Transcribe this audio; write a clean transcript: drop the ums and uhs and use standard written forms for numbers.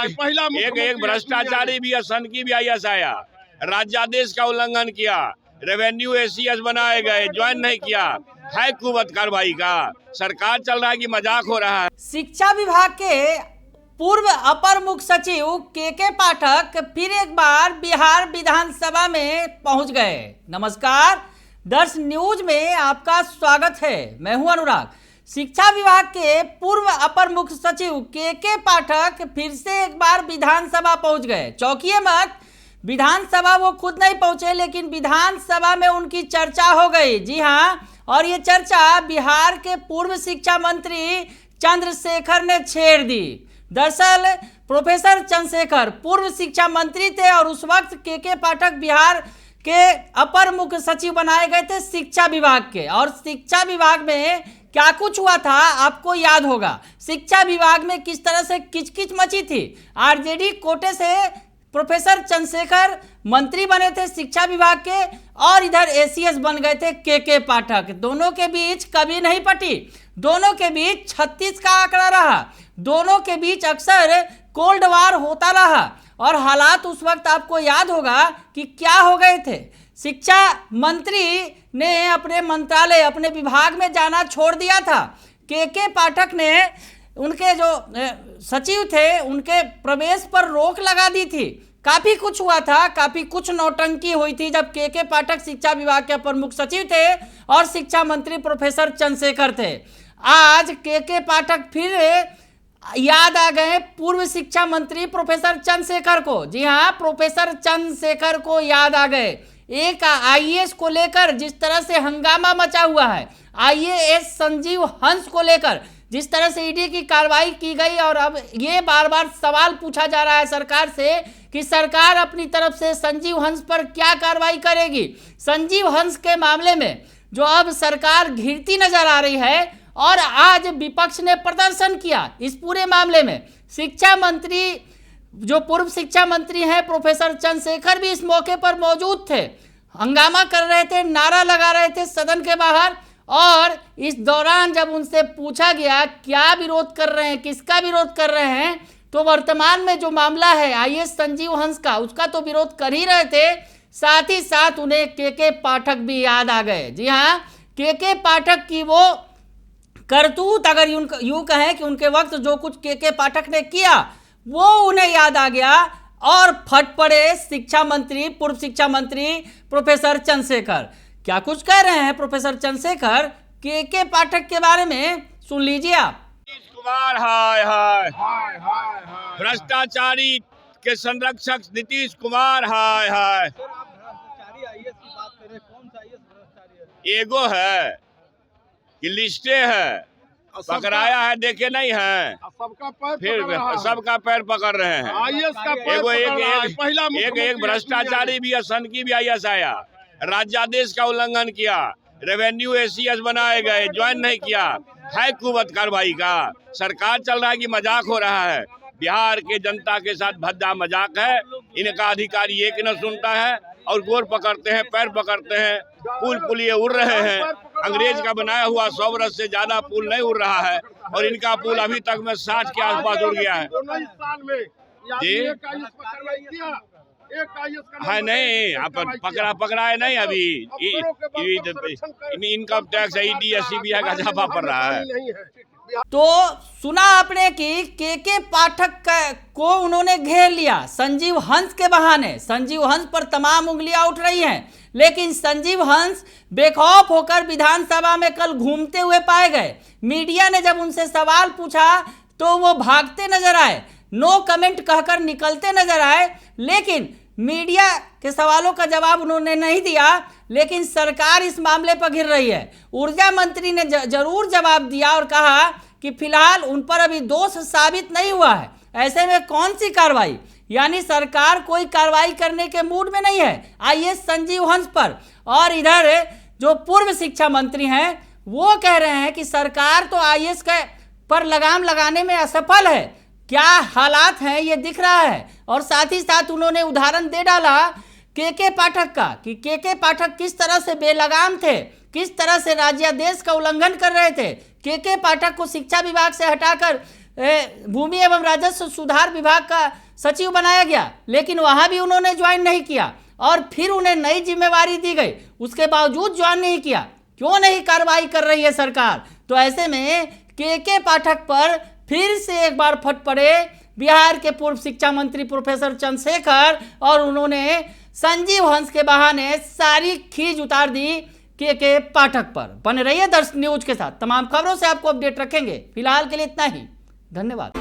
एक एक भ्रष्टाचारी भी सन की भी IAS आया, राज्यादेश का उल्लंघन किया, रेवेन्यू ACS बनाए गए, ज्वाइन नहीं किया, है कुवत कार्रवाई का। सरकार चल रहा है कि मजाक हो रहा है। शिक्षा विभाग के पूर्व अपर मुख्य सचिव के पाठक फिर एक बार बिहार विधानसभा में पहुंच गए। नमस्कार, दर्श न्यूज में आपका स्वागत है। मैं हूं अनुराग। शिक्षा विभाग के पूर्व अपर मुख्य सचिव के पाठक फिर से एक बार विधानसभा पहुंच गए। चौंकिए मत, विधानसभा वो खुद नहीं पहुंचे, लेकिन विधानसभा में उनकी चर्चा हो गई। जी हां, और ये चर्चा बिहार के पूर्व शिक्षा मंत्री चंद्रशेखर ने छेड़ दी। दरअसल प्रोफेसर चंद्रशेखर पूर्व शिक्षा मंत्री थे और उस वक्त के पाठक बिहार के अपर मुख्य सचिव बनाए गए थे शिक्षा विभाग के। और शिक्षा विभाग में क्या कुछ हुआ था आपको याद होगा। शिक्षा विभाग में किस तरह से किचकिच मची थी। RJD कोटे से प्रोफेसर चंद्रशेखर मंत्री बने थे शिक्षा विभाग के, और इधर ACS बन गए थे के पाठक। दोनों के बीच कभी नहीं पटी, दोनों के बीच 36 का आंकड़ा रहा, दोनों के बीच अक्सर कोल्ड वार होता रहा। और हालात उस वक्त आपको याद होगा कि क्या हो गए थे। शिक्षा मंत्री ने अपने मंत्रालय, अपने विभाग में जाना छोड़ दिया था। के पाठक ने उनके जो सचिव थे उनके प्रवेश पर रोक लगा दी थी। काफी कुछ हुआ था, काफी कुछ नौटंकी हुई थी जब के पाठक शिक्षा विभाग के अपर मुख्य सचिव थे और शिक्षा मंत्री प्रोफेसर चंद्रशेखर थे। आज के पाठक फिर याद आ गए पूर्व शिक्षा मंत्री प्रोफेसर चंद्रशेखर को। जी हाँ, प्रोफेसर चंद्रशेखर को याद आ गए। एक IAS को लेकर जिस तरह से हंगामा मचा हुआ है, IAS संजीव हंस को लेकर जिस तरह से ED की कार्रवाई की गई, और अब ये बार बार सवाल पूछा जा रहा है सरकार से कि सरकार अपनी तरफ से संजीव हंस पर क्या कार्रवाई करेगी। संजीव हंस के मामले में जो अब सरकार घिरती नजर आ रही है, और आज विपक्ष ने प्रदर्शन किया इस पूरे मामले में। शिक्षा मंत्री जो पूर्व शिक्षा मंत्री हैं प्रोफेसर चंद्रशेखर भी इस मौके पर मौजूद थे, हंगामा कर रहे थे, नारा लगा रहे थे सदन के बाहर। और इस दौरान जब उनसे पूछा गया क्या विरोध कर रहे हैं, किसका विरोध कर रहे हैं, तो वर्तमान में जो मामला है IAS संजीव हंस का, उसका तो विरोध कर ही रहे थे, साथ ही साथ उन्हें के पाठक भी याद आ गए। जी हाँ, के पाठक की वो करतूत, अगर यूं कहें कि उनके वक्त जो कुछ के पाठक ने किया वो उन्हें याद आ गया और फट पड़े शिक्षा मंत्री, पूर्व शिक्षा मंत्री प्रोफेसर चंद्रशेखर। क्या कुछ कह रहे हैं प्रोफेसर चंद्रशेखर के पाठक के बारे में, सुन लीजिए आप। नीतीश कुमार हाय हाय, भ्रष्टाचारी के संरक्षक नीतीश कुमार हाय हाय। एगो है कि लिस्टे है, पकड़ाया है, देखे नहीं है, फिर सबका पैर पकड़ रहे हैं। एगो एक भ्रष्टाचारी भी सन की भी IAS आया, राज्यादेश का उल्लंघन किया, रेवेन्यू ACS बनाए गए, ज्वाइन नहीं किया, है कुवत कार्रवाई का। सरकार चल रहा है कि मजाक हो रहा है। बिहार के जनता के साथ भद्दा मजाक है। इनका अधिकारी एक न सुनता है और गोर पकड़ते हैं, पैर पकड़ते हैं, पुल पुलिये उड़ रहे हैं। अंग्रेज का बनाया हुआ 100 वर्ष से ज्यादा पुल नहीं उड़ रहा है, और इनका पुल अभी तक में 60 के आसपास उड़ गया है। जी है नहीं, आप पकड़ाए नहीं अभी। इनकम टैक्स ED CBI का छापा पड़ रहा है। तो सुना आपने कि के पाठक को उन्होंने घेर लिया संजीव हंस के बहाने। संजीव हंस पर तमाम उंगलियां उठ रही हैं, लेकिन संजीव हंस बेखौफ होकर विधानसभा में कल घूमते हुए पाए गए। मीडिया ने जब उनसे सवाल पूछा तो वो भागते नजर आए, नो कमेंट कहकर निकलते नजर आए। लेकिन मीडिया के सवालों का जवाब उन्होंने नहीं दिया, लेकिन सरकार इस मामले पर घिर रही है। ऊर्जा मंत्री ने जरूर जवाब दिया और कहा कि फिलहाल उन पर अभी दोष साबित नहीं हुआ है, ऐसे में कौन सी कार्रवाई। यानी सरकार कोई कार्रवाई करने के मूड में नहीं है IAS संजीव हंस पर। और इधर जो पूर्व शिक्षा मंत्री हैं वो कह रहे हैं कि सरकार तो IAS के पर लगाम लगाने में असफल है। क्या हालात हैं ये दिख रहा है। और साथ ही साथ उन्होंने उदाहरण दे डाला के पाठक का कि के पाठक किस तरह से बेलगाम थे, किस तरह से राज्यादेश का उल्लंघन कर रहे थे। के पाठक को शिक्षा विभाग से हटाकर भूमि एवं राजस्व सुधार विभाग का सचिव बनाया गया, लेकिन वहां भी उन्होंने ज्वाइन नहीं किया और फिर उन्हें नई जिम्मेवारी दी गई, उसके बावजूद ज्वाइन नहीं किया। क्यों नहीं कार्रवाई कर रही है सरकार? तो ऐसे में के पाठक पर फिर से एक बार फट पड़े बिहार के पूर्व शिक्षा मंत्री प्रोफेसर चंद्रशेखर, और उन्होंने संजीव हंस के बहाने सारी खीज उतार दी के पाठक पर। बने रहिए दर्श न्यूज के साथ, तमाम खबरों से आपको अपडेट रखेंगे। फिलहाल के लिए इतना ही, धन्यवाद।